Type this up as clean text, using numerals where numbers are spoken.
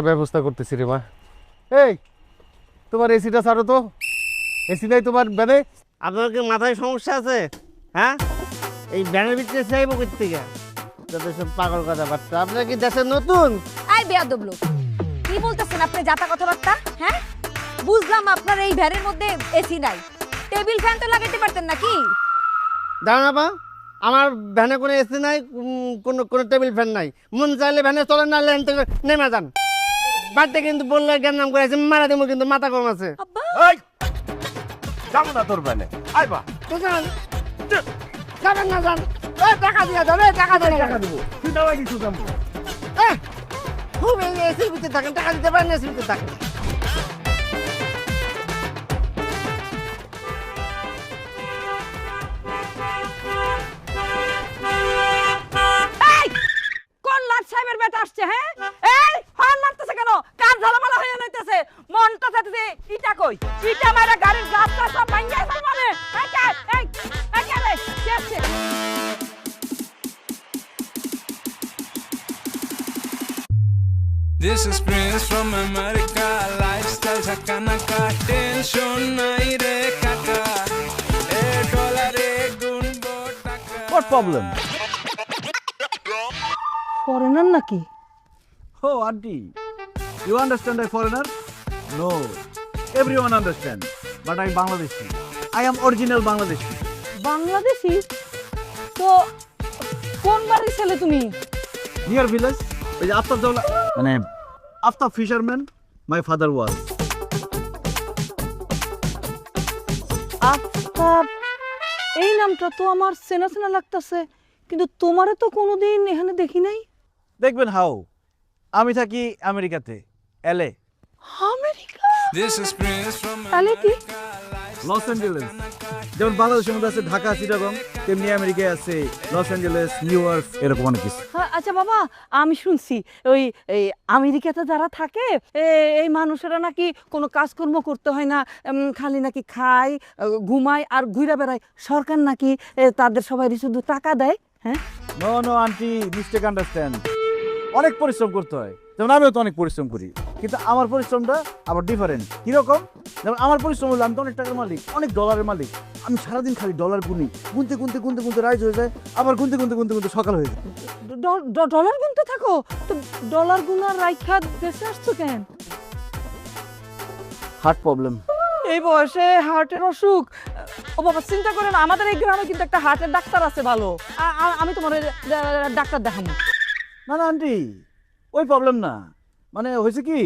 ব্যবস্থা করতেছি রে মা। এই তোমার এসিটা ছাড়ো তো, এসি নাই তোমার ভ্যানে? আপনার কি মাথায় সমস্যা আছে? হ্যাঁ, এই ব্যানের ভিতরে চাইবো কোথা থেকে? তাদের সব পাগল কথাবার্তা। আপনার কি দেশের নতুন? আই বেয়াদব লোক, কি বলতেছেন আপনি জাতা কথাবার্তা? হ্যাঁ, বুঝলাম আপনার এই ভ্যানের মধ্যে এসি নাই, টেবিল ফ্যান তো লাগাইতে পারতেন নাকি? দাঁড়ান আপা, আমার ভ্যানে কোনো এসি নাই, কোনো টেবিল ফ্যান নাই। মন চাইলে ভ্যানে চলেন, না লেন থেকে নেমে যান। বাড়িতে কিন্তু বললে জ্ঞান নাম করেছে, মারা দেবো কিন্তু মাথা কম আছে। আব্বা এই যাবো না তোর ভ্যানে, আইবা। তো যান, যাবেন না যান। এই টাকা দিয়ে দেন, এই টাকা দিয়ে টাকা দেবো, তুই দাওয়াই কিছু যাবো। খুব এসির ভিতরে থাকেন, টাকা দিতে পারেন, এসির ভিতরে থাকেন। এই কোন লাট সাহেবের বেটা আসছে? হ্যাঁ, এই হর্ন মারতেছে কেন? কার ঝালাপালা হয়ে যাইতেছে, মনটা চাইতেছে ইটা কই, ইটা মারা গাড়ির রাস্তা সব ভাঙিয়ে ফেলবে। এই কে, এই কে রে, কে আছে? This is Prince from America. Lifestyle sakana ka tension nai re kaka. $1 gunbo taka. What problem? Foreigner নাকি? Oh, auntie, you understand a foreigner? No, everyone understands. But I'm Bangladeshi. I am original Bangladeshi. Bangladeshi? তো কোন বাড়ির ছেলে তুমি? Near village, after the after fisherman, my father was. Aftab, এই নামটা তো আমার চেনা চেনা লাগতেছে, কিন্তু তোমারে তো কোনোদিন এখানে দেখি নাই। দেখবেন হাউ আমি থাকি আমেরিকাতে, LA. America? This is Prince from তাহলে কি? Los Angeles. যেমন বাংলাদেশের মধ্যে আছে ঢাকা, চিটাগং, তেমনি আমেরিকায় আছে লস অ্যাঞ্জেলেস, নিউ ইয়র্ক, এরকম অনেক কিছু। হ্যাঁ, আচ্ছা বাবা, আমি শুনছি ওই এই আমেরিকাতে যারা থাকে এই মানুষেরা নাকি কোনো কাজকর্ম করতে হয় না, খালি নাকি খায়, ঘুমায় আর ঘুরে বেড়ায়। সরকার নাকি তাদের সবাই শুধু টাকা দেয়। হ্যাঁ, no no aunty, mistake understand. অনেক পরিশ্রম করতে হয়, যেমন আমিও তো অনেক পরিশ্রম করি, কিন্তু আমার পরিশ্রমটা আবার ডিফারেন্ট। কীরকম? যেমন আমার পরিশ্রম হলো, আমি তো অনেক টাকার মালিক, অনেক ডলারের মালিক। আমি সারাদিন খালি ডলার গুনি, গুনতে গুনতে গুনতে গুনতে রাইজ হয়ে যায়, আবার গুনতে গুনতে গুনতে গুনতে সকাল হয়ে যায়। ডলার গুনতে থাকো? তো ডলার গুনার রাইখা দেশে আসছো কেন? Heart problem. এই বয়সে হার্টের অসুখ? ও বাবা, চিন্তা করেন, আমাদের এই গ্রামে কিন্তু একটা হার্টের ডাক্তার আছে ভালো। আমি তোমার ডাক্তার দেখাবো। না না আন্টি, ওই প্রবলেম না। মানে হয়েছে কি,